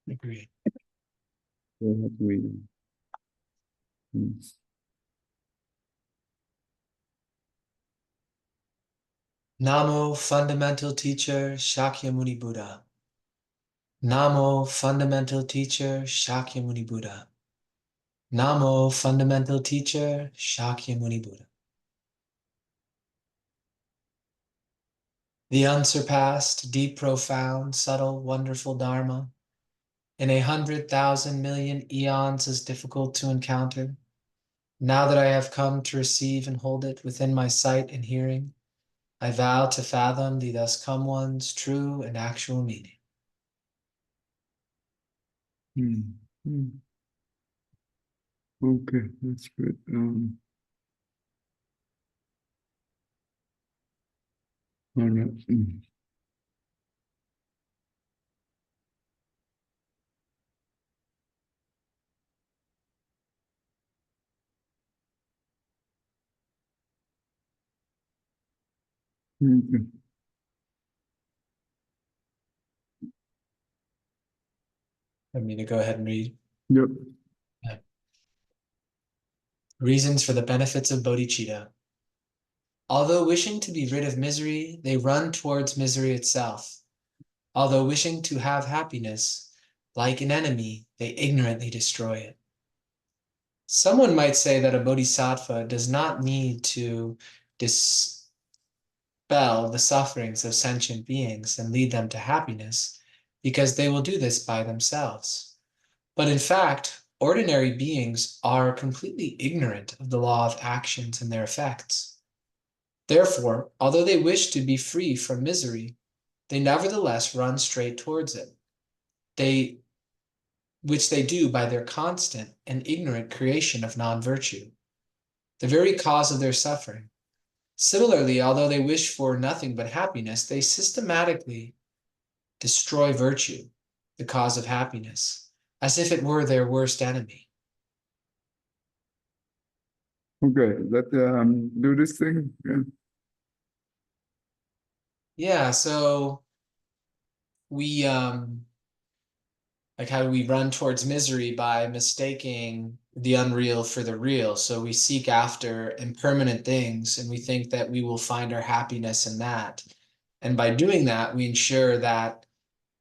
Agreed. So how do we? Namo, fundamental teacher, Shakyamuni Buddha. Namo, fundamental teacher, Shakyamuni Buddha. Namo, fundamental teacher, Shakyamuni Buddha. The unsurpassed, deep, profound, subtle, wonderful Dharma, in 100,000 million eons is difficult to encounter. Now that I have come to receive and hold it within my sight and hearing, I vow to fathom the thus come one's true and actual meaning. Okay, that's good. All right. Okay. I mean to go ahead and read. Yep. Reasons for the benefits of bodhicitta. Although wishing to be rid of misery, they run towards misery itself. Although wishing to have happiness, like an enemy, they ignorantly destroy it. Someone might say that a bodhisattva does not need to dispel the sufferings of sentient beings and lead them to happiness, because they will do this by themselves. But in fact, ordinary beings are completely ignorant of the law of actions and their effects. Therefore, although they wish to be free from misery, they nevertheless run straight towards it, which they do by their constant and ignorant creation of non-virtue, the very cause of their suffering. Similarly, although they wish for nothing but happiness, they systematically destroy virtue, the cause of happiness, as if it were their worst enemy. Okay, let's do this thing. Yeah, so we like how we run towards misery by mistaking the unreal for the real. So we seek after impermanent things and we think that we will find our happiness in that. And by doing that, we ensure that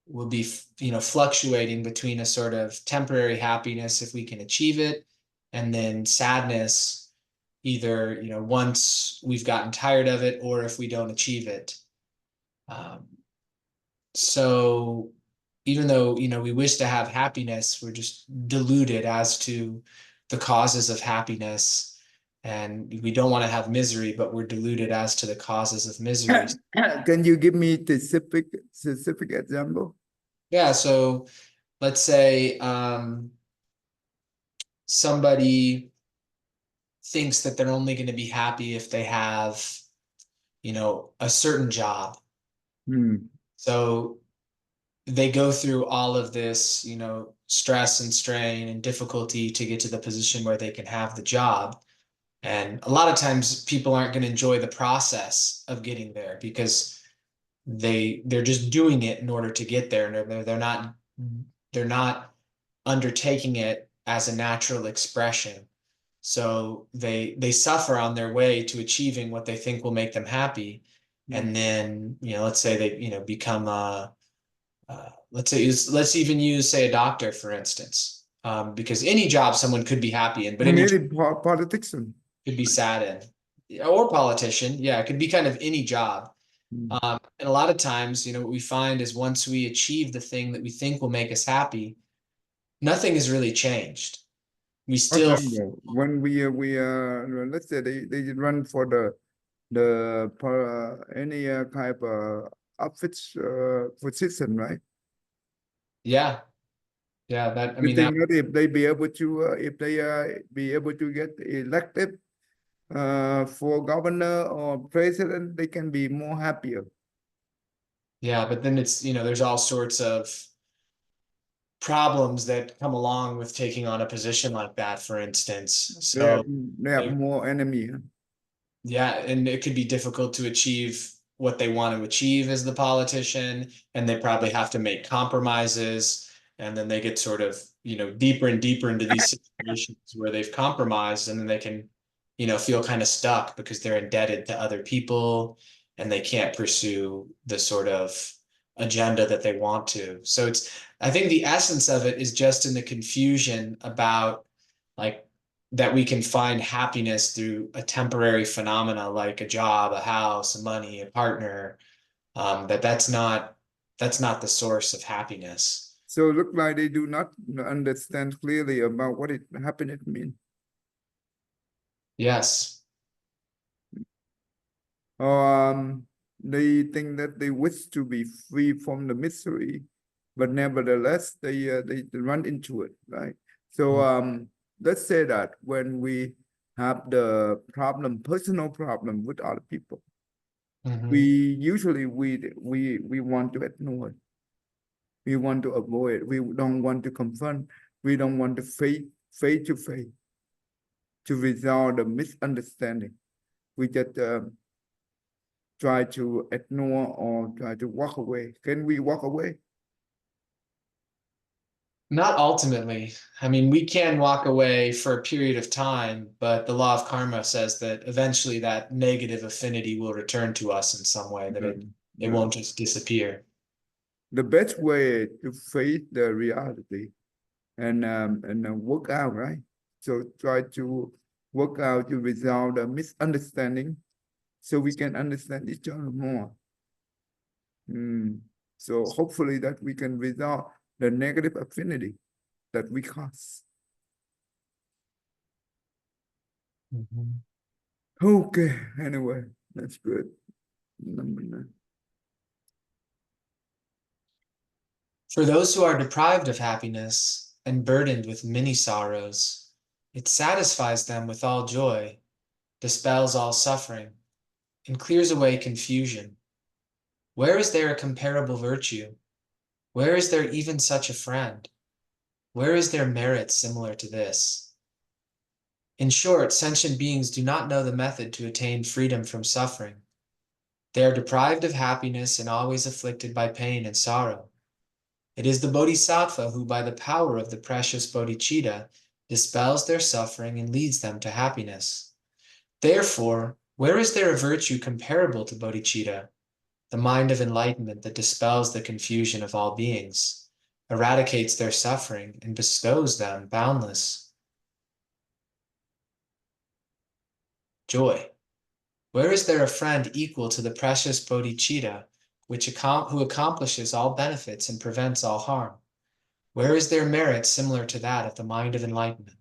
we'll be, fluctuating between a sort of temporary happiness if we can achieve it, and then sadness, either, once we've gotten tired of it or if we don't achieve it. So even though, we wish to have happiness, we're just deluded as to the causes of happiness. And we don't want to have misery, but we're deluded as to the causes of misery. Can you give me specific example? Yeah, so let's say somebody thinks that they're only going to be happy if they have, a certain job. So they go through all of this, stress and strain and difficulty to get to the position where they can have the job. And a lot of times people aren't going to enjoy the process of getting there because they're just doing it in order to get there. And they're not undertaking it as a natural expression. So they suffer on their way to achieving what they think will make them happy. And then, let's say they, become let's even use, say, a doctor, for instance, because any job someone could be happy in, but any Maybe politics. could be sad in, or politician. Yeah, it could be kind of any job. And a lot of times, what we find is once we achieve the thing that we think will make us happy, nothing has really changed. We still, when we let's say they run for any type of office position, right? yeah, that, I You mean, that, think that if they be able to be able to get elected for governor or president, they can be more happier. yeah, but then it's, there's all sorts of problems that come along with taking on a position like that, for instance. So They have more enemy. yeah, and it could be difficult to achieve what they want to achieve as the politician, and they probably have to make compromises. and then they get sort of, deeper and deeper into these situations where they've compromised, and then they can, feel kind of stuck because they're indebted to other people and they can't pursue the sort of agenda that they want to. So I think the essence of it is just in the confusion about like that we can find happiness through a temporary phenomena like a job, a house, money, a partner, that's not the source of happiness. So look like they do not understand clearly about what it happiness means. Yes. They think that they wish to be free from the misery, but nevertheless they run into it, right? So let's say that when we have the problem, personal problem with other people, we Mm-hmm. usually we want to ignore it. We want to avoid it. We don't want to confront. We don't want to face to face to resolve the misunderstanding. We just try to ignore or try to walk away. Can we walk away? Not ultimately. I mean, we can walk away for a period of time, but the law of karma says that eventually that negative affinity will return to us in some way, that it Mm, it yeah. won't just disappear. The best way to face the reality and work out, right? So try to work out to resolve the misunderstanding so we can understand each other more. Mm. So hopefully that we can resolve the negative affinity that we cause. Mhm. Okay, anyway, that's good. Number 9. For those who are deprived of happiness and burdened with many sorrows, it satisfies them with all joy, dispels all suffering, and clears away confusion. Where is there a comparable virtue? Where is there even such a friend? Where is there merit similar to this? In short, sentient beings do not know the method to attain freedom from suffering. They are deprived of happiness and always afflicted by pain and sorrow. It is the Bodhisattva who, by the power of the precious Bodhicitta, dispels their suffering and leads them to happiness. Therefore, where is there a virtue comparable to Bodhicitta, the mind of enlightenment that dispels the confusion of all beings, eradicates their suffering, and bestows them boundless joy? Where is there a friend equal to the precious Bodhicitta, who accomplishes all benefits and prevents all harm? Where is there merit similar to that of the mind of enlightenment?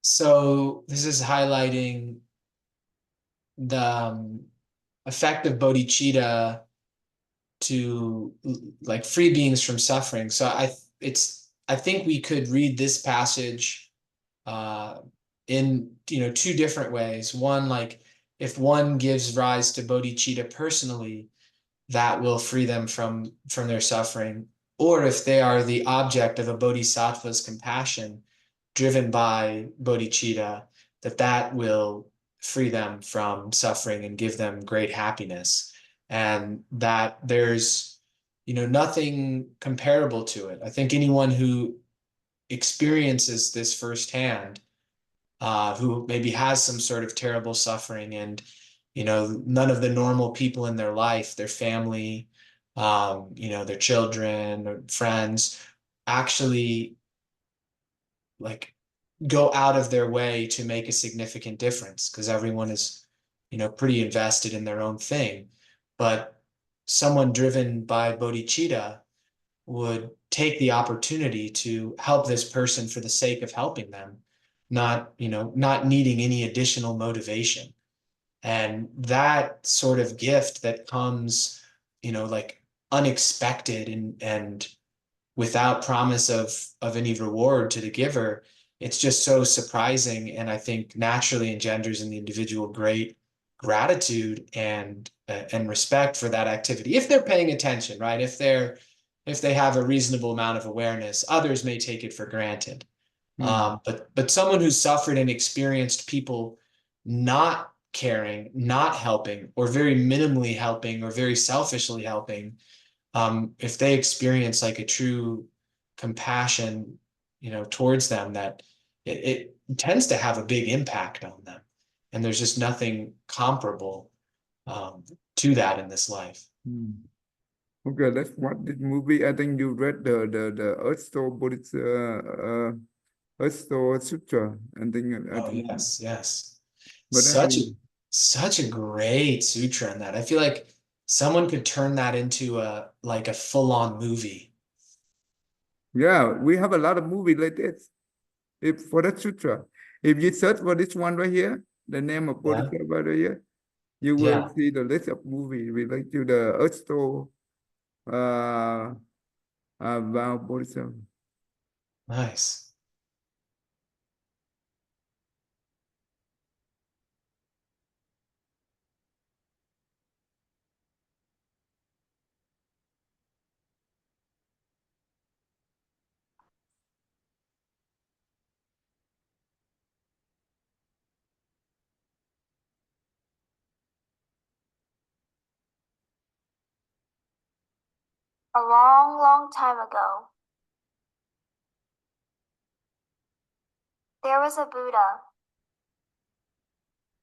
So this is highlighting the effect of bodhicitta to like free beings from suffering. So I think we could read this passage in two different ways. One, like if one gives rise to bodhicitta personally, that will free them from their suffering, or if they are the object of a bodhisattva's compassion driven by bodhicitta, that will free them from suffering and give them great happiness, and that there's nothing comparable to it. I think anyone who experiences this firsthand, who maybe has some sort of terrible suffering, and none of the normal people in their life, their family, their children or friends, actually like go out of their way to make a significant difference, because everyone is pretty invested in their own thing. But someone driven by bodhicitta would take the opportunity to help this person for the sake of helping them, not needing any additional motivation. And that sort of gift that comes like unexpected and without promise of any reward to the giver, it's just so surprising, and I think naturally engenders in the individual great gratitude and respect for that activity, if they're paying attention, right? If they have a reasonable amount of awareness. Others may take it for granted. Hmm. But someone who's suffered and experienced people not caring, not helping, or very minimally helping, or very selfishly helping, if they experience like a true compassion, towards them, that it tends to have a big impact on them. And there's just nothing comparable to that in this life. Okay, let's watch this movie. I think you read the Earth Store Sutra. I Oh think, yes, yes. but Such a such a great sutra in that. I feel like someone could turn that into a full-on movie. yeah, we have a lot of movie like this. If for the sutra, if you search for this one right here, the name of Yeah. Bodhisattva right here, you will Yeah. see the list of movie related to the Earth Store about Bodhisattva. Nice. A long, long time ago, there was a Buddha.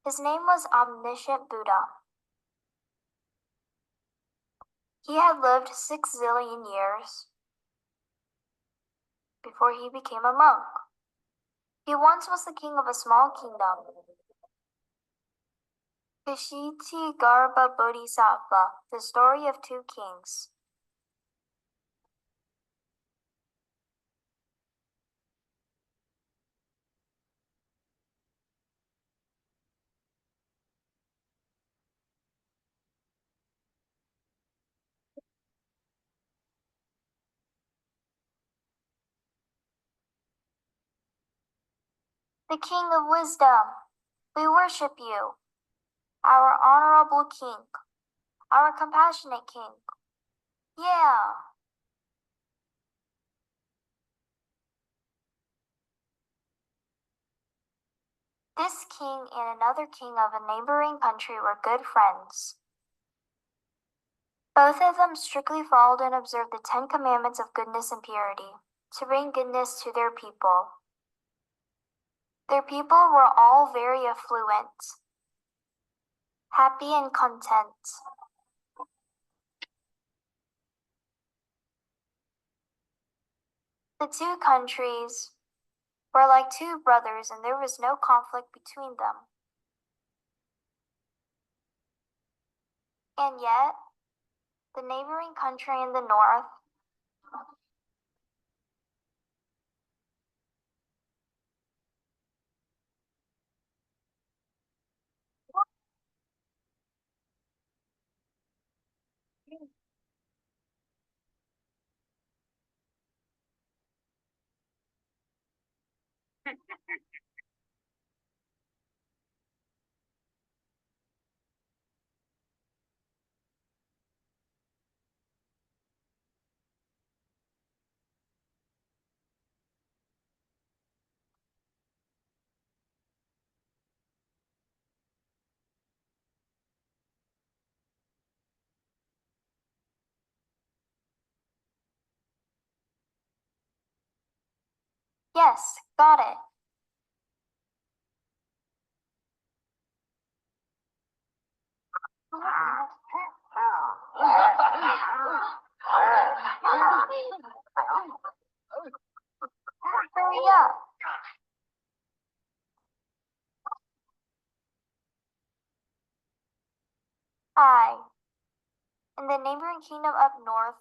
His name was Omniscient Buddha. He had lived 6 zillion years before he became a monk. He once was the king of a small kingdom, Bodhicitta Bodhisattva, the story of two kings. The king of wisdom, we worship you, our honorable king, our compassionate king. Yeah. This king and another king of a neighboring country were good friends. Both of them strictly followed and observed the 10 Commandments of goodness and purity, to bring goodness to their people. Their people were all very affluent, happy and content. The two countries were like two brothers, and there was no conflict between them. And yet, the neighboring country in the north Yes, got it. Hurry up. Hi. In the neighboring kingdom up north,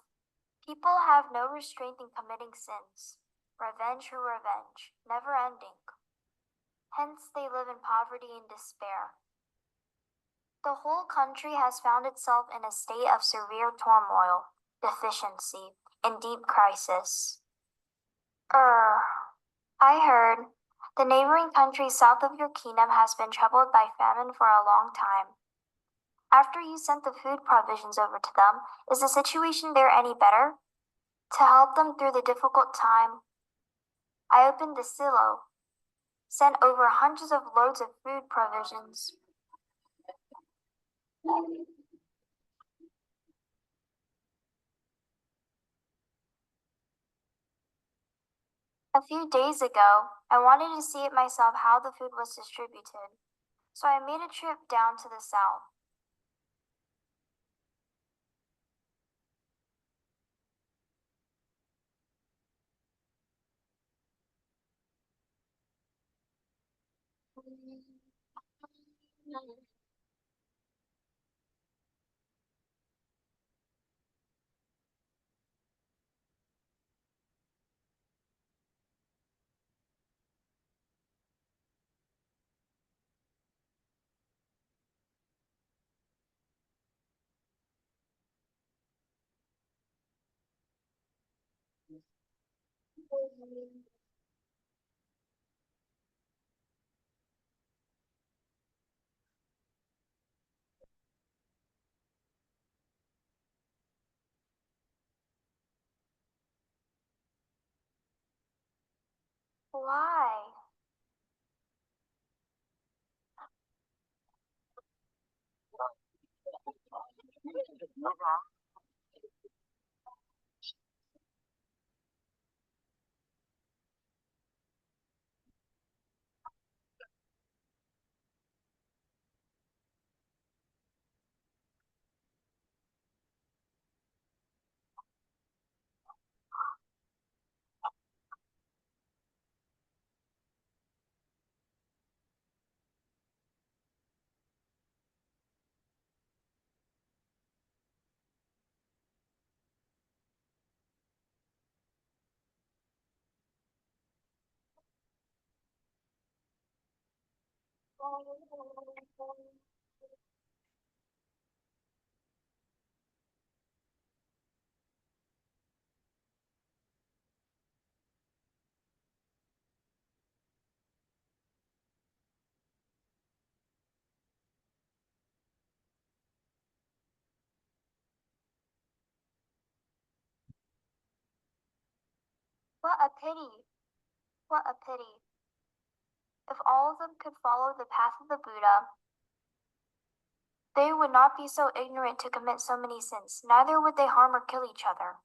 people have no restraint in committing sins. Revenge for revenge, never ending. Hence, they live in poverty and despair. The whole country has found itself in a state of severe turmoil, deficiency, and deep crisis. I heard the neighboring country south of your kingdom has been troubled by famine for a long time. After you sent the food provisions over to them, is the situation there any better? To help them through the difficult time, I opened the silo, sent over hundreds of loads of food provisions. A few days ago, I wanted to see it myself how the food was distributed, so I made a trip down to the south. Why? What a pity. What a pity. If all of them could follow the path of the Buddha, they would not be so ignorant to commit so many sins. Neither would they harm or kill each other.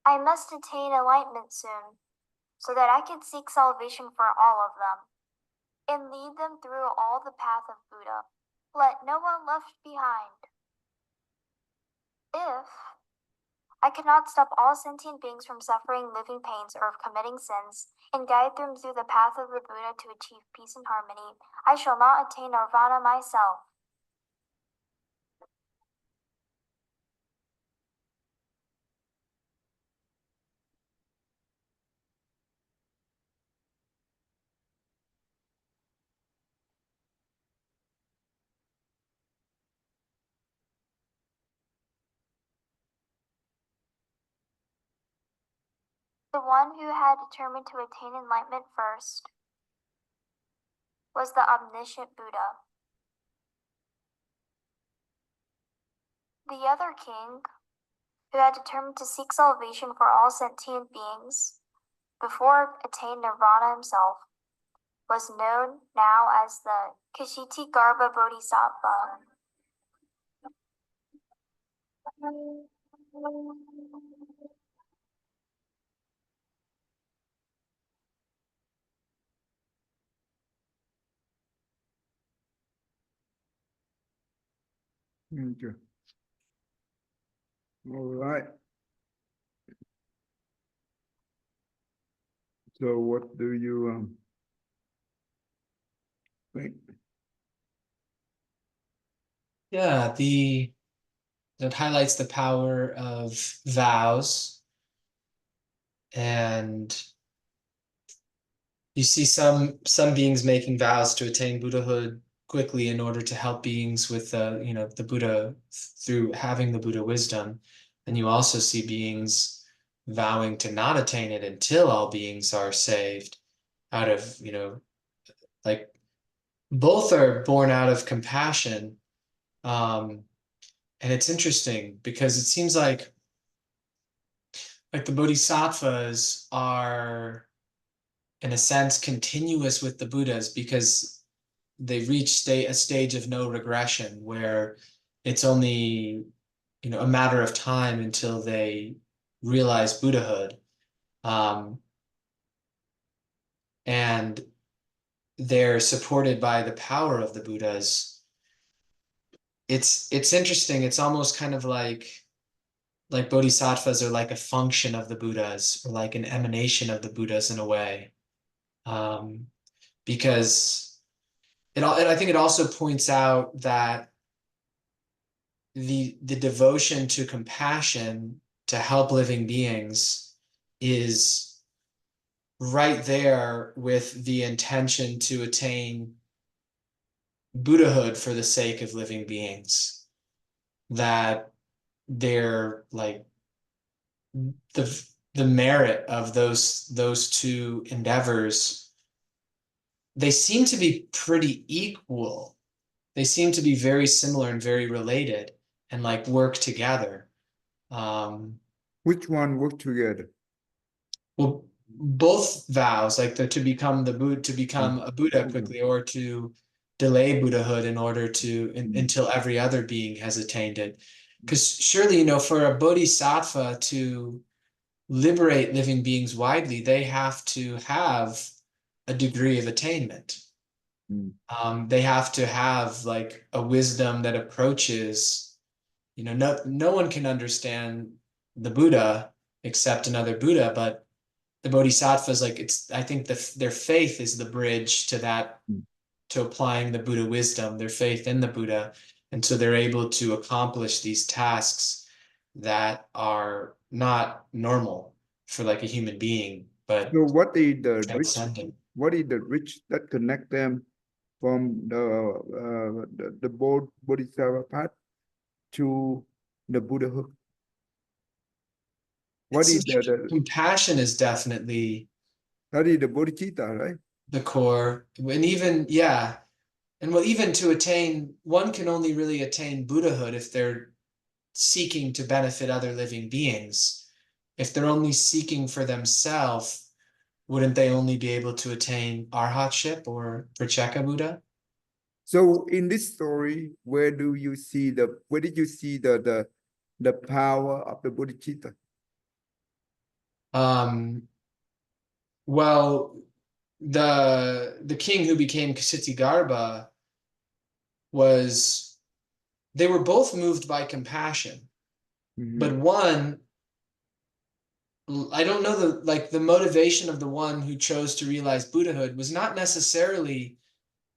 I must attain enlightenment soon, so that I can seek salvation for all of them, and lead them through all the path of Buddha. Let no one left behind. If I cannot stop all sentient beings from suffering living pains or committing sins, and guide them through the path of the Buddha to achieve peace and harmony, I shall not attain nirvana myself. The one who had determined to attain enlightenment first was the omniscient Buddha. The other king, who had determined to seek salvation for all sentient beings before attained nirvana himself, was known now as the Kshitigarbha Bodhisattva. Okay. All right. So what do you think? Yeah, it highlights the power of vows, and you see some beings making vows to attain Buddhahood quickly in order to help beings with the Buddha through having the Buddha wisdom. And you also see beings vowing to not attain it until all beings are saved out of, like both are born out of compassion. And it's interesting because it seems like the Bodhisattvas are, in a sense, continuous with the Buddhas because they reach a stage of no regression where it's only a matter of time until they realize Buddhahood. And they're supported by the power of the Buddhas. It's interesting. It's almost kind of like bodhisattvas are like a function of the Buddhas or like an emanation of the Buddhas in a way. Because I think it also points out that the devotion to compassion to help living beings is right there with the intention to attain Buddhahood for the sake of living beings. That they're like the merit of those two endeavors, they seem to be pretty equal. They seem to be very similar and very related and like work together. Which one work together? Well, both vows, like to become to become a Buddha Mm. quickly, or to delay Buddhahood in order to until every other being has attained it. Because surely, for a bodhisattva to liberate living beings widely, they have to have a degree of attainment. They have to have like a wisdom that approaches, no one can understand the Buddha except another Buddha, but the bodhisattvas, I think their faith is the bridge to that, to applying the Buddha wisdom, their faith in the Buddha. And so they're able to accomplish these tasks that are not normal for like a human being, but So what is the rich? transcendent. What is the rich that connect them from the Bodhisattva path to the Buddhahood? What is the Compassion is definitely that is the Bodhicitta, right? the core. And even, yeah. And well, even to attain, one can only really attain Buddhahood if they're seeking to benefit other living beings. If they're only seeking for themselves, wouldn't they only be able to attain arhatship or Pratyeka Buddha? So in this story, where did you see the power of the Bodhicitta? Well, the king who became Ksitigarbha they were both moved by compassion, but one, I don't know, the motivation of the one who chose to realize Buddhahood was not necessarily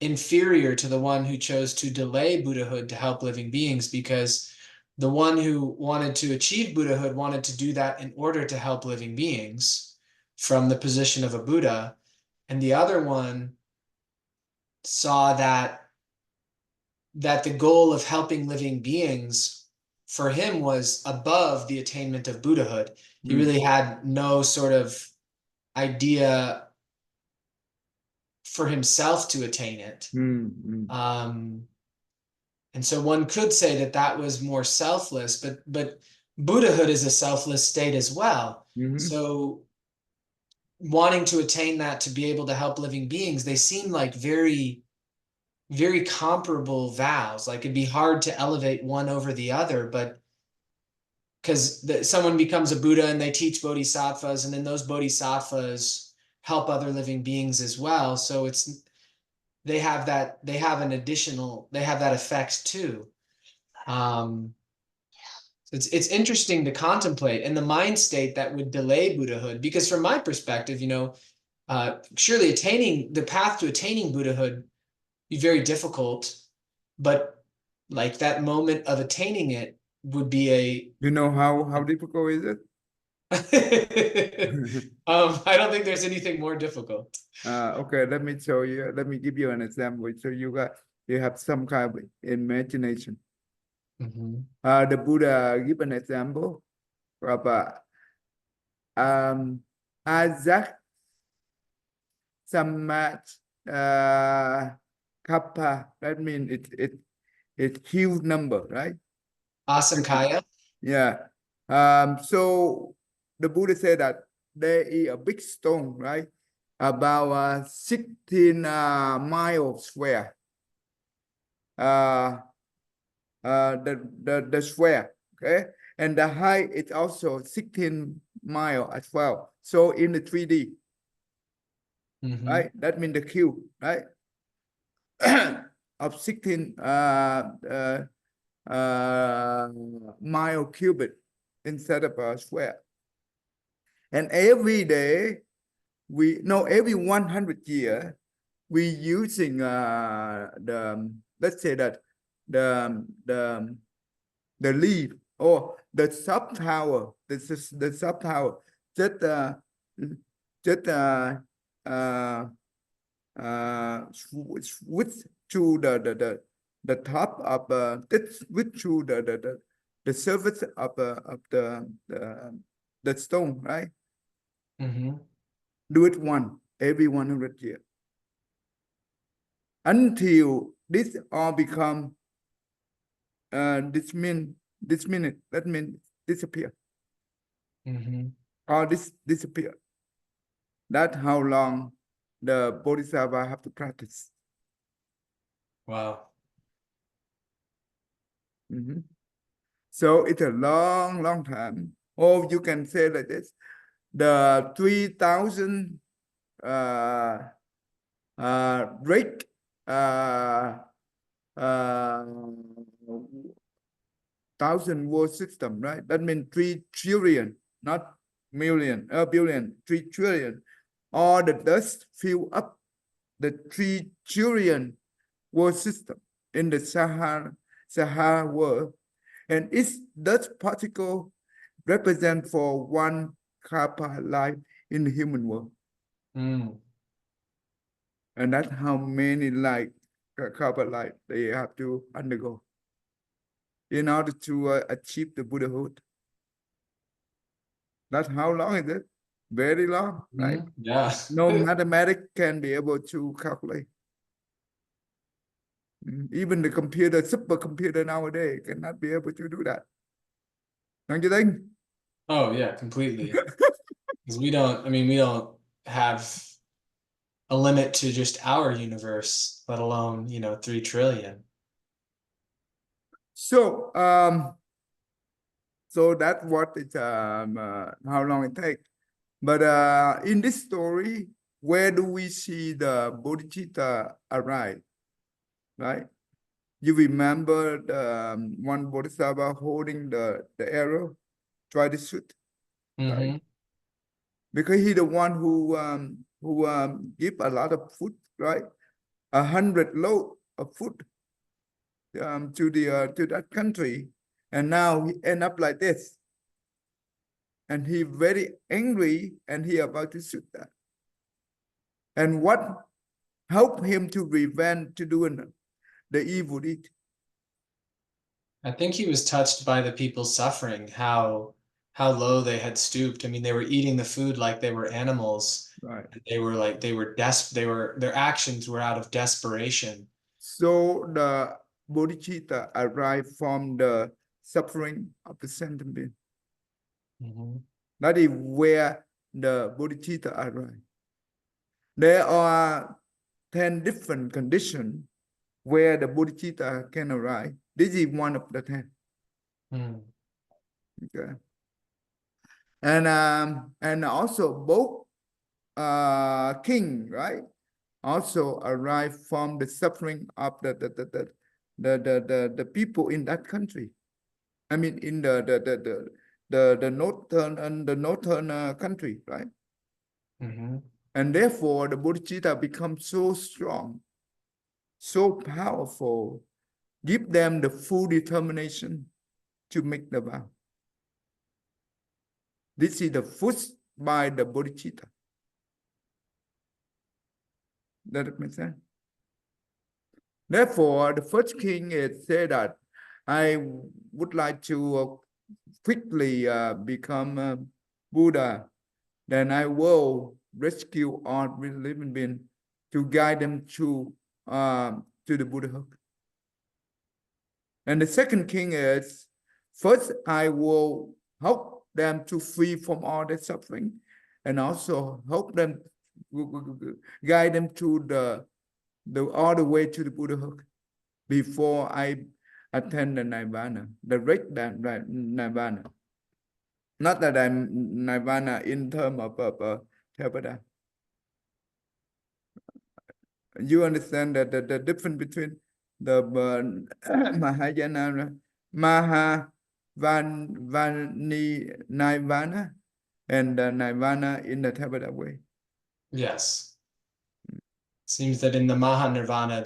inferior to the one who chose to delay Buddhahood to help living beings, because the one who wanted to achieve Buddhahood wanted to do that in order to help living beings from the position of a Buddha, and the other one saw that the goal of helping living beings for him was above the attainment of Buddhahood. He really had no sort of idea for himself to attain it. And so one could say that was more selfless, but Buddhahood is a selfless state as well. So wanting to attain that, to be able to help living beings, they seem like very, very comparable vows. Like it'd be hard to elevate one over the other, but because someone becomes a Buddha and they teach bodhisattvas, and then those bodhisattvas help other living beings as well. So they have that effect too. It's interesting to contemplate, and the mind state that would delay Buddhahood, because from my perspective, surely the path to attaining Buddhahood be very difficult, but like that moment of attaining it would be how difficult is it? I don't think there's anything more difficult. Okay, let me show you. Let me give you an example. So you have some kind of imagination. The Buddha give an example of Isaac Samat Kappa. That means it's huge number, right? Awesome, Kaya. Yeah. So the Buddha said that there is a big stone, right? About 16 miles square. The square, okay? And the height is also 16 mile as well. So in the 3D, right? That means the cube, right? Of 16 mile cubit instead of a square. And every day, every 100 year, we using let's say that the leaf or the sub tower, the sub tower, just just switch to the top of switch to the surface of the stone, right? Do it every 100 years until this all become this minute, that means disappear. Or this disappear. That's how long the Bodhisattva have to practice. Wow. So it's a long time. Or you can say like this: the 3,000 rate thousand world system, right? That means 3 trillion, not million, billion, 3 trillion. All the dust fill up the 3 trillion world system in the Sahara world. And its dust particle represent for one kappa life in the human world. And that's how many kappa life they have to undergo in order to achieve the Buddhahood. That's how long is it? Very long, right? Yeah. No mathematics can be able to calculate. Even the supercomputer nowadays cannot be able to do that. Don't you think? Oh yeah, completely. Because we don't have a limit to just our universe, let alone, 3 trillion. So that's what it's how long it takes. But in this story, where do we see the Bodhicitta arrive? Right? You remember the one Bodhisattva holding the arrow, try to shoot, right? Because he's the one who give a lot of food, right? 100 load of food to that country, and now he end up like this, and he very angry, and he about to shoot that. And what helped him to revenge to doing the evil deed? I think he was touched by the people suffering, how low they had stooped. I mean, they were eating the food like they were animals. Right. Their actions were out of desperation. So the Bodhicitta arrived from the suffering of the sentient being. That is where the Bodhicitta arrived. There are 10 different conditions where the Bodhicitta can arrive. This is one of the 10. Okay. And also both king, right? Also arrived from the suffering of the people in that country. I mean, in the northern country, right? And therefore, the Bodhicitta becomes so strong, so powerful, give them the full determination to make the vow. This is the first by the Bodhicitta. Does it make sense? Therefore, the first king is said that I would like to quickly become Buddha. Then I will rescue all living beings to guide them to the Buddhahood. And the second king is First, I will help them to free from all the suffering, and also help them, guide them to the all the way to the Buddhahood before I attend the nirvana, direct that nirvana. Not that I'm nirvana in terms of Theravada. You understand that the difference between the Mahayana, Nirvana and the Nirvana in the Theravada way. Yes. Seems that in the Mahanirvana,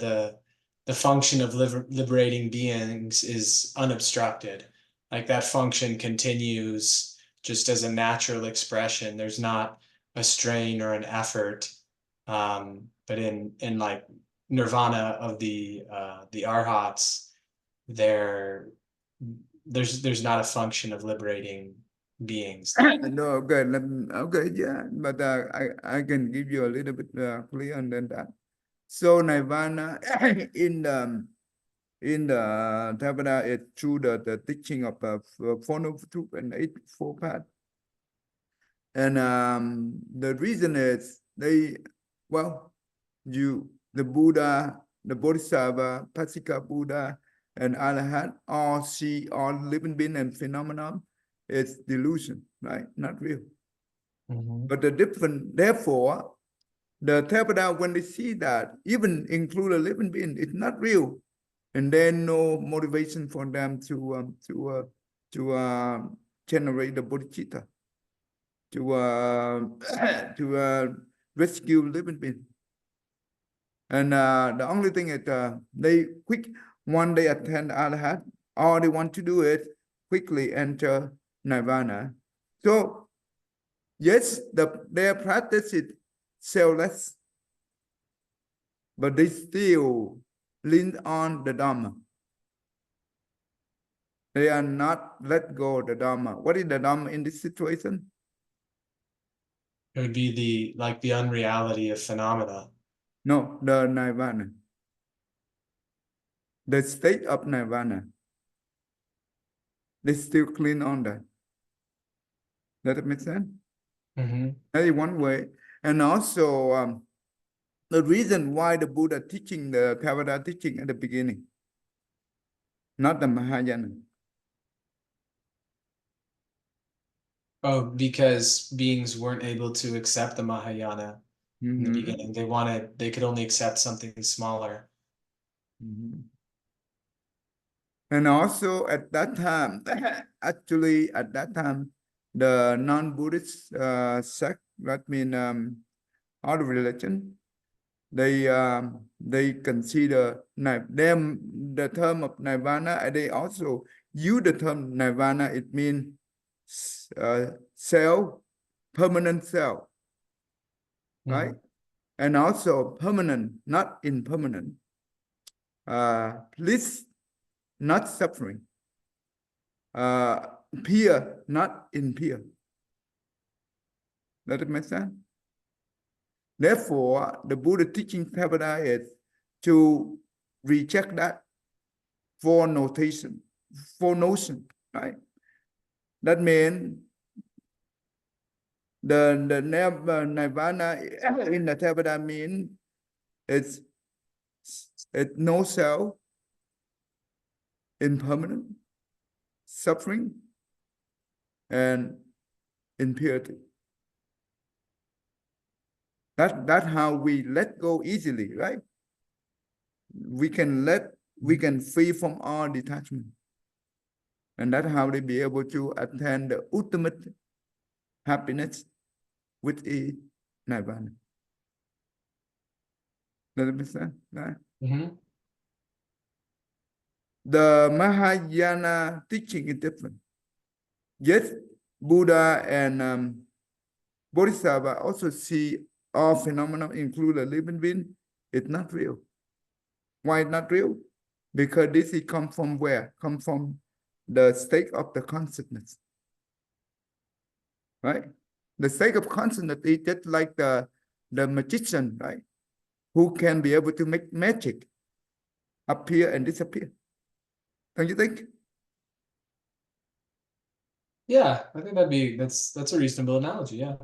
the function of liberating beings is unobstructed. Like that function continues just as a natural expression. There's not a strain or an effort. But in like nirvana of the arhats, there's not a function of liberating beings. No, okay, okay, yeah, but I can give you a little bit clear on that. So nirvana in the Theravada is through the teaching of Four Noble Truths and Eightfold Path. And the reason is the Buddha, the Bodhisattva, Pasika Buddha, and Arhat all see all living being and phenomenon is delusion, right? Not real. But the different, therefore, the Theravada, when they see that, even include a living being, it's not real, and then no motivation for them to generate the bodhicitta, to rescue living being. And the only thing is they one day attend Arhat, all they want to do is quickly enter nirvana. So yes, their practice is selfless, but they still lean on the Dharma. They are not let go of the Dharma. What is the Dharma in this situation? It would be the unreality of phenomena. No, the nirvana. The state of nirvana. They still cling on that. Does that make sense? That is one way. And also the reason why the Buddha teaching the Theravada teaching at the beginning, not the Mahayana. Oh, because beings weren't able to accept the Mahayana in the beginning. They could only accept something smaller. And also at that time, actually at that time, the non-Buddhist sect, that means other religion, they consider them the term of nirvana. They also use the term nirvana. It means self, permanent self, right? And also permanent, not impermanent. Bliss, not suffering. Pure, not impure. Does it make sense? Therefore, the Buddha teaching Theravada is to reject that for notion, right? That means the nirvana in the Theravada means it's no self, impermanent, suffering, and impurity. That's how we let go easily, right? We can free from all detachment. And that's how they be able to attain the ultimate happiness, which is nirvana. Does it make sense? Right? The Mahayana teaching is different. Yes, Buddha and Bodhisattva also see all phenomena, include a living being. It's not real. Why not real? Because this is come from where? Come from the state of the consciousness. Right? The state of consciousness is just like the magician, right? Who can be able to make magic appear and disappear. Don't you think? Yeah, I think that's a reasonable analogy. Yeah.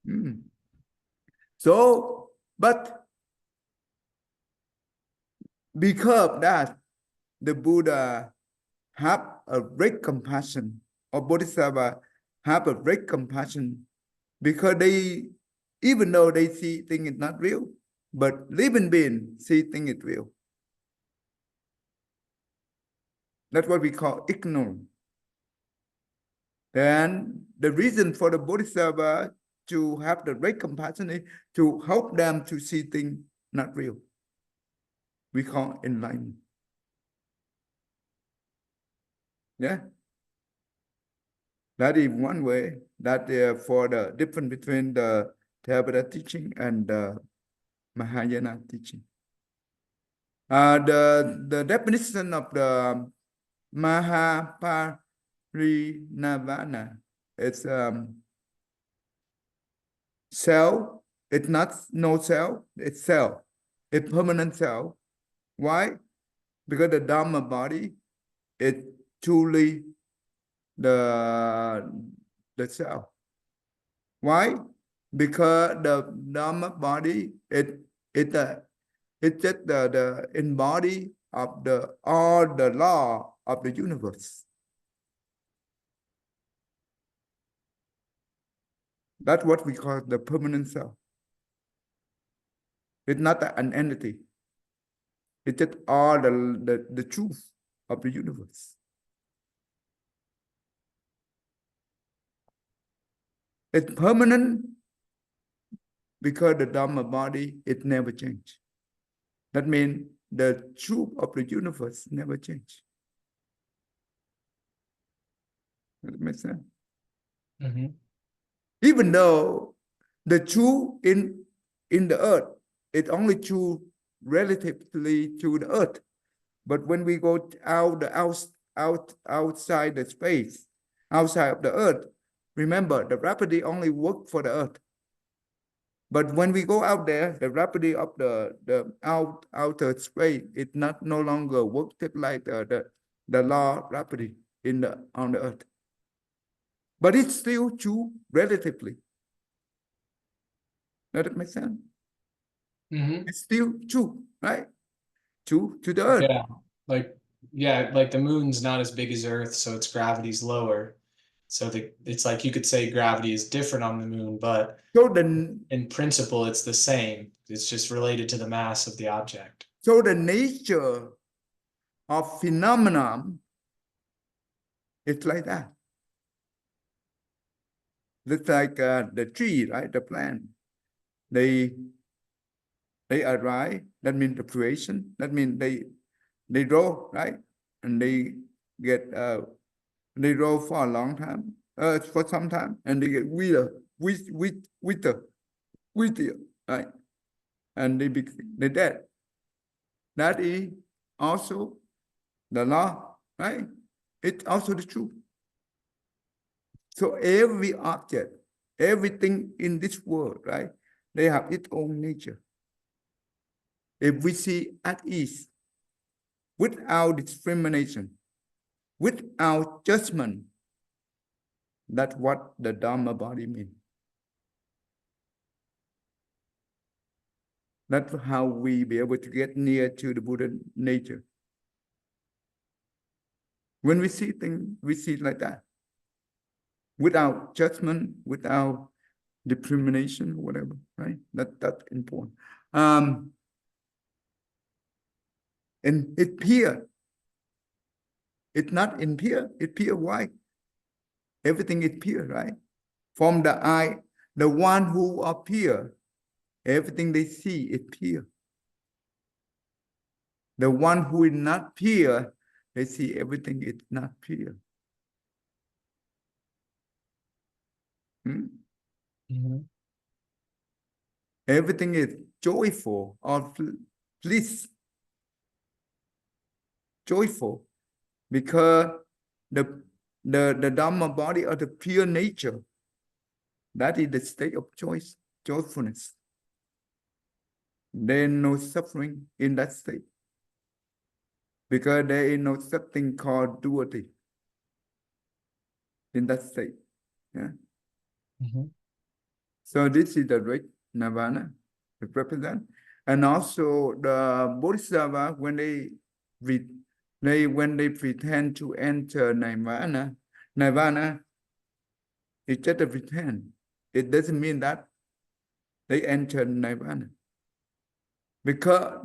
Mm. So, but because of that, the Buddha have a great compassion, or Bodhisattva have a great compassion, because they, even though they see things is not real, but living being see things is real. That's what we call ignorance. And the reason for the Bodhisattva to have the great compassion is to help them to see things not real. We call enlightenment. Yeah. That is one way that for the difference between the Theravada teaching and the Mahayana teaching. The definition of the Mahaparinirvana is cell. It's not no cell, it's cell. It's permanent cell. Why? Because the Dhamma body is truly the cell. Why? Because the Dhamma body it's just the embody of the all the law of the universe. That's what we call the permanent self. It's not an entity. It's just all the truth of the universe. It's permanent because the Dhamma body, it never changes. That means the truth of the universe never changes. Does that make sense? Mm-hmm. Even though the truth in the earth, it's only true relatively to the earth. But when we go outside the space, outside of the earth, remember the gravity only works for the earth. But when we go out there, the gravity of the outer space, it not no longer works like the law of gravity on the earth. But it's still true relatively. Does that make sense? Mm-hmm. It's still true, right? True to the earth. Yeah, like the moon's not as big as Earth, so its gravity's lower. So it's like you could say gravity is different on the moon, but So the in principle it's the same. It's just related to the mass of the object. so the nature of phenomenon is like that. It's like the tree, right? The plant. They arise. That means the creation. That means they grow, right? And they get they grow for a long time, for some time, and they get weeder, right? And they dead. That is also the law, right? It's also the truth. So every object, everything in this world, right? They have its own nature. If we see at ease, without discrimination, without judgment, that's what the Dhamma body means. That's how we be able to get near to the Buddha nature. When we see things, we see it like that. Without judgment, without discrimination, whatever, right? That's important. And it pure. It's not impure, it's pure white. Everything is pure, right? From the eye, the one who are pure, everything they see is pure. The one who is not pure, they see everything is not pure. Mm-hmm. Everything is joyful or bliss. Joyful. Because the Dhamma body of the pure nature, that is the state of joyfulness. There is no suffering in that state. Because there is no such thing called duality. in that state. Yeah. Mhm. So this is the great nirvana it represent, and also the bodhisattva when they pretend to enter nirvana, it's just a pretend. It doesn't mean that they enter nirvana, because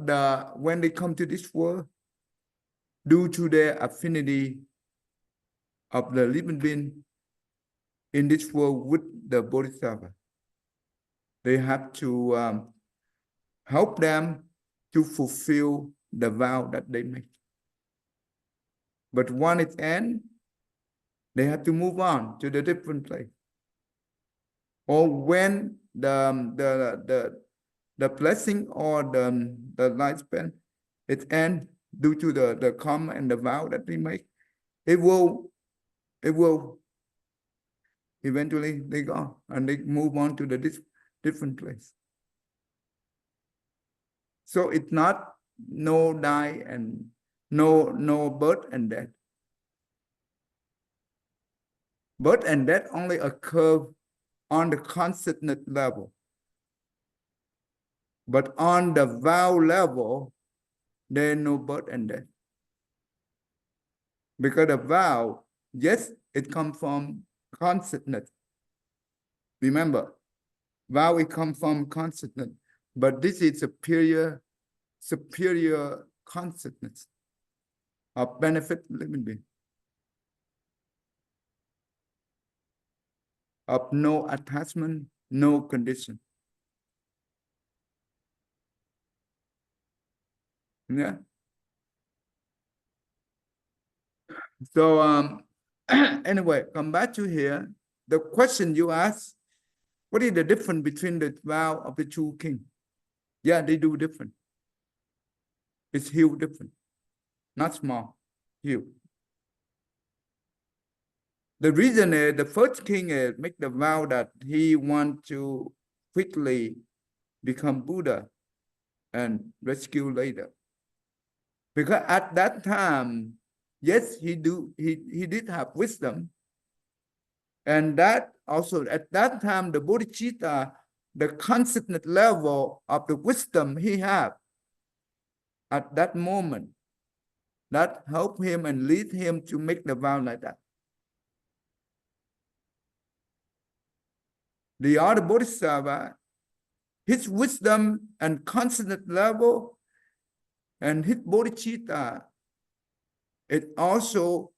when they come to this world, due to their affinity of the living being in this world with the bodhisattva, they have to help them to fulfill the vow that they make. But when it ends, they have to move on to the different place. Or when the blessing or the lifespan it ends due to the karma and the vow that they make, it will eventually they go and they move on to the different place. So it's not no die and no birth and death. Birth and death only occur on the consciousness level. But on the vow level, there is no birth and death. Because the vow, yes, it comes from consciousness. Remember, vow it comes from consciousness, but this is superior consciousness of benefit living being, of no attachment, no condition. Yeah. So anyway, come back to here. The question you asked, what is the difference between the vow of the two kings? Yeah, they do different. It's huge different, not small, huge. The reason is the first king make the vow that he want to quickly become Buddha and rescue later. Because at that time, yes, he did have wisdom. And that also at that time, the Bodhicitta, the consciousness level of the wisdom he had at that moment, that helped him and lead him to make the vow like that. The other Bodhisattva, his wisdom and consciousness level and his Bodhicitta, it also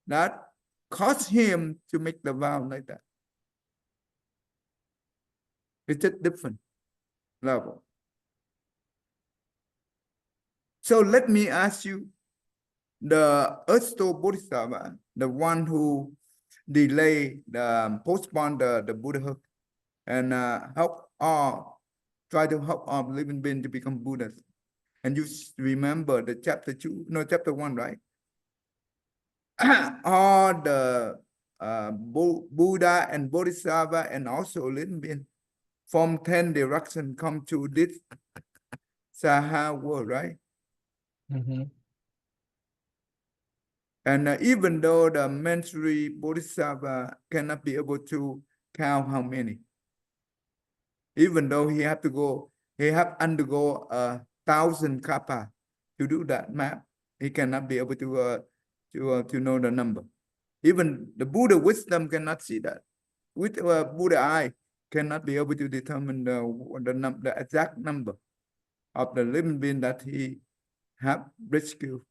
that caused him to make the vow like that. It's a different level. So let me ask you, the Earthstone Bodhisattva, the one who postponed the Buddhahood and try to help our living being to become Buddhas. And you remember the chapter 1, right? All the Buddha and Bodhisattva and also living being from 10 directions come to this Saha world, right? Mm-hmm. And even though the mentary Bodhisattva cannot be able to count how many, even though he have undergo 1,000 kappa to do that map, he cannot be able to know the number. Even the Buddha wisdom cannot see that. With Buddha eye, cannot be able to determine the exact number of the living being that he have rescued.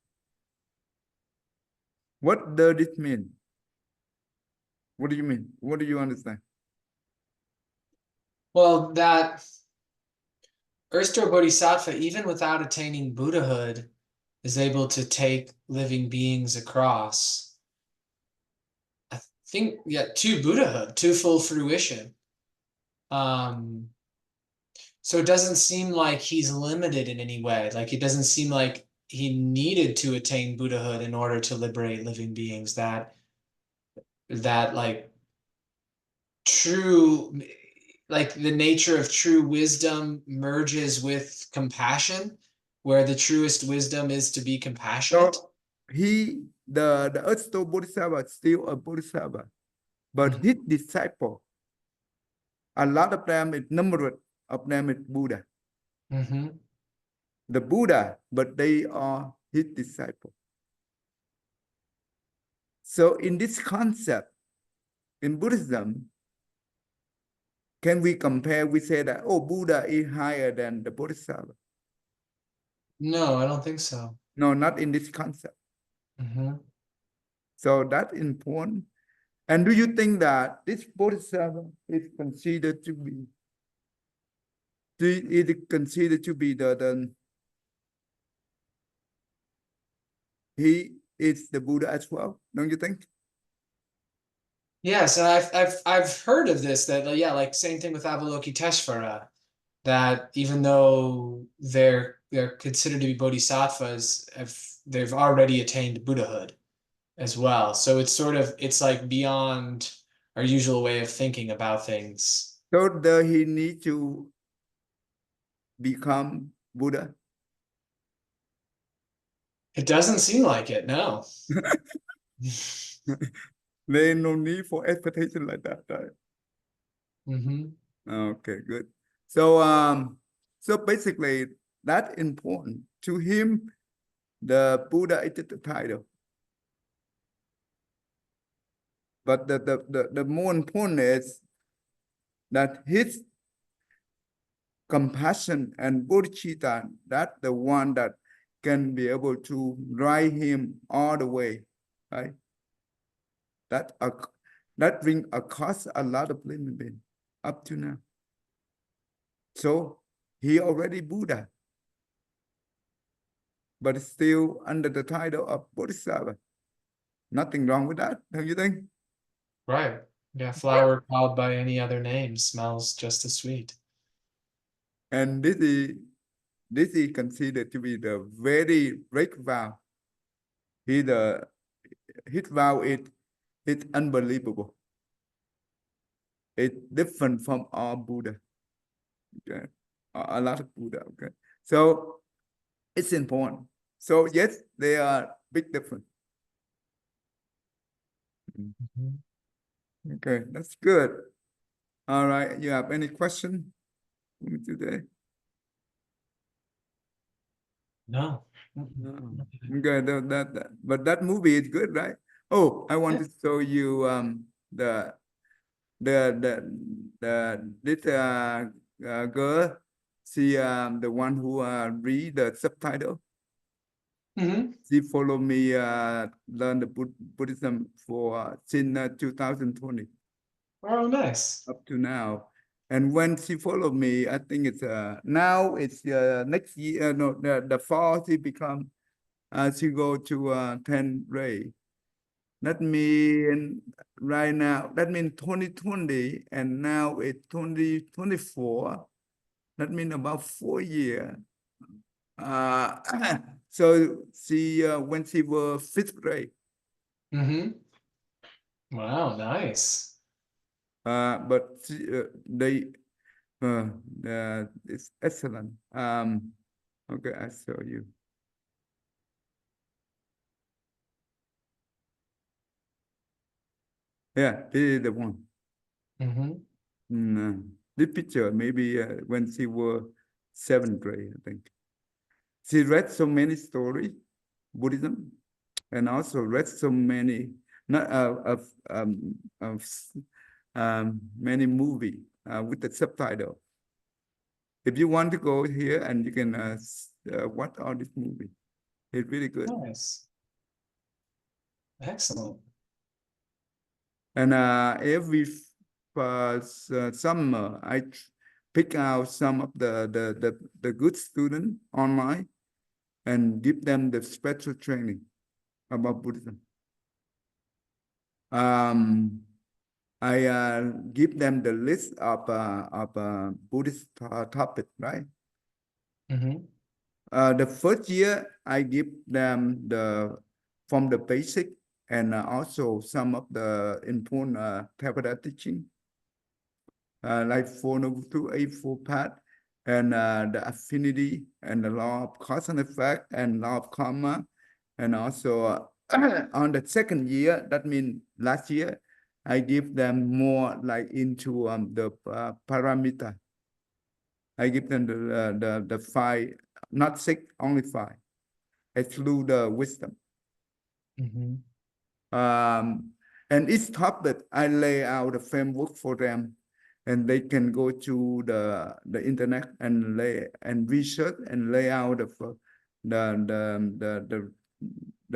What does it mean? What do you mean? What do you understand? Well, that Erster Bodhisattva, even without attaining Buddhahood, is able to take living beings across. I think, yeah, to Buddhahood, to full fruition. So it doesn't seem like he's limited in any way. Like it doesn't seem like he needed to attain Buddhahood in order to liberate living beings. That like true, like the nature of true wisdom merges with compassion, where the truest wisdom is to be compassionate. So the Earthstone Bodhisattva is still a Bodhisattva. but his disciple, a lot of them, number of them is Buddha. The Buddha, but they are his disciple. So in this concept, in Buddhism, can we compare, we say that, oh, Buddha is higher than the Bodhisattva? No, I don't think so. No, not in this concept. So that's important. And do you think that this Bodhisattva is considered to be, he is the Buddha as well, don't you think? Yes, and I've heard of this, that yeah, like same thing with Avalokiteshvara, that even though they're considered to be bodhisattvas, they've already attained Buddhahood as well. So it's like beyond our usual way of thinking about things. So does he need to become Buddha? It doesn't seem like it, no. There's no need for expectation like that, right? Mm-hmm. Okay, good. So basically that's important. To him, the Buddha is the title. But the more important is that his compassion and bodhicitta, that's the one that can be able to drive him all the way, right? That bring across a lot of living beings up to now. So he already Buddha, but still under the title of Bodhisattva. Nothing wrong with that, don't you think? Right. Yeah, flower called by any other name smells just as sweet. And this is considered to be the very great vow. His vow is unbelievable. It's different from all Buddha. Okay, a lot of Buddha. Okay, so it's important. So yes, they are big difference. Okay, that's good. All right, you have any question today? No. No. Okay, but that movie is good, right? Oh, I want to show you the this girl. She the one who read the subtitle. She follow me learn the Buddhism for since 2020. Oh, nice. Up to now. And when she followed me, I think it's now it's next year, no, the fall she become she go to 10 Ray. That mean right now, that means 2020 and now it's 2024. That means about 4 years. So she when she was 5th grade. Wow, nice. But it's excellent. Okay, I show you. Yeah, this is the one. This picture maybe when she was 7th grade, I think. She read so many stories, Buddhism, and also read so many not many movie with the subtitle. If you want to go here and you can watch all this movie, it's really good. Nice. Excellent. And every summer, I pick out some of the good students online and give them the special training about Buddhism. I give them the list of Buddhist topic, right? The first year, I give them from the basic and also some of the important Theravada teaching, like Four Noble Truths, Eightfold Path, and the affinity and the law of cause and effect and law of karma. And also on the second year, that means last year, I give them more like into the paramita. I give them the five, not six, only five. Exclude the wisdom. Mhm. And each topic I lay out a framework for them, and they can go to the internet and research and lay out the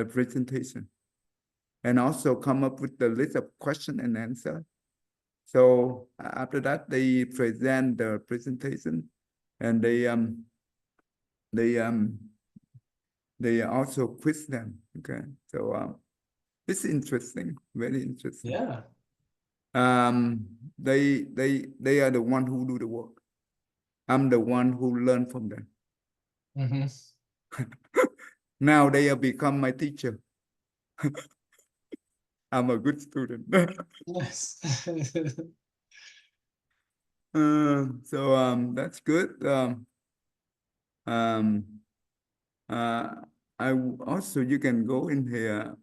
presentation, and also come up with the list of question and answer. So after that, they present the presentation, and they also quiz them. Okay, so it's interesting, very interesting. Yeah. They are the one who do the work. I'm the one who learn from them. Mhm. Now they have become my teacher. I'm a good student. Nice. So that's good. Um, also you can go in here.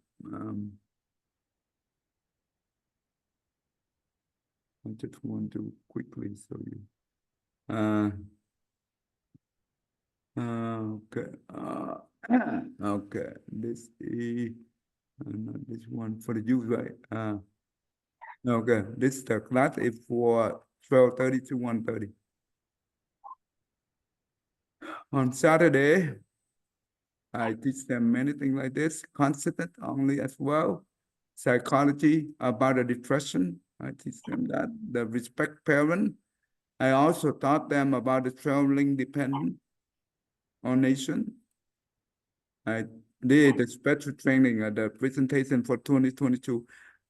I just want to quickly show you. Okay. Okay. This is not this one for the youth, right? Okay. This the class is for 12:30 to 1:30. On Saturday, I teach them many things like this, constant only as well. Psychology about the depression. I teach them that. The respect parent. I also taught them about the traveling dependent on nation. I did the special training at the presentation for 2022.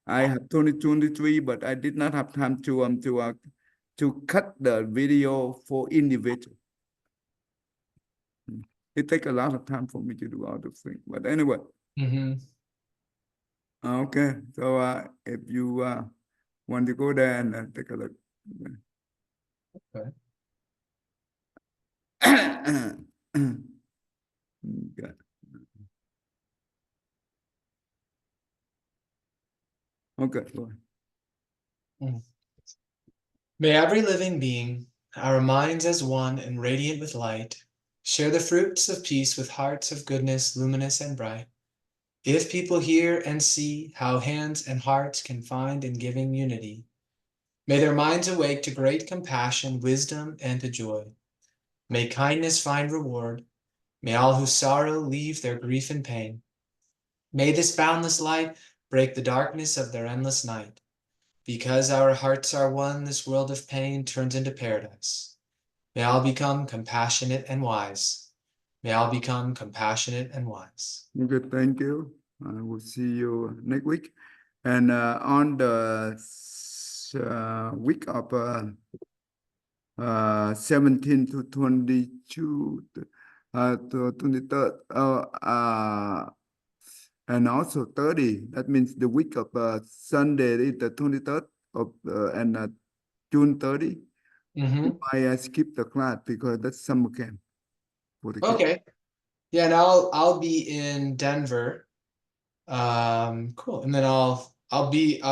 I have 2023, but I did not have time to cut the video for individual. It takes a lot of time for me to do all those things. But anyway, Mhm. okay. So if you want to go there and take a look. Okay. Okay. Okay. Go ahead. Mm. May every living being, our minds as one and radiant with light, share the fruits of peace with hearts of goodness, luminous and bright. If people hear and see how hands and hearts can find in giving unity, may their minds awake to great compassion, wisdom, and to joy. May kindness find reward. May all who sorrow leave their grief and pain. May this boundless light break the darkness of their endless night. Because our hearts are one, this world of pain turns into paradise. May all become compassionate and wise. May all become compassionate and wise. Okay, thank you. I will see you next week. And on the week of 17 to 22, to 23rd, and also 30. That means the week of Sunday is the 23rd of and June 30. Mm-hmm. I skip the class because that's summer camp for the kids. Okay. Yeah, and I'll be in Denver. Cool. And then I'll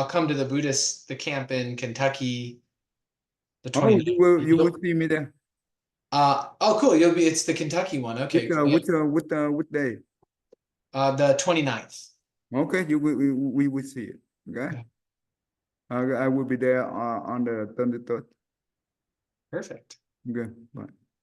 come to the camp in Kentucky the Oh, 29th. you will see me there. Oh cool. It's the Kentucky one. Okay, cool. Yeah. Which day? The 29th. Okay, we will see it. Okay. Yeah. I will be there on the 23rd. Perfect. Okay, bye.